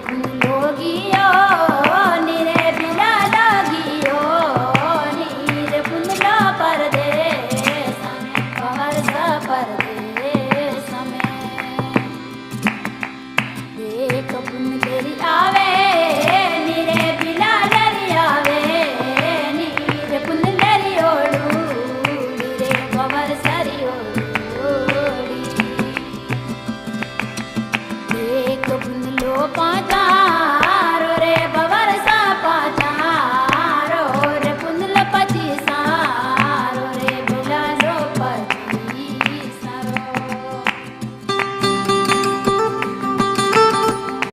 लोगियो निरे बिला लागियो नीर पुनला परदेस में बाहर सा परदेस में देख पुन तेरी आवे निरे बिला लरी आवे नीर पुन लरी ओडू निरे बाहर सरी ओडी देख पुन लो पाँच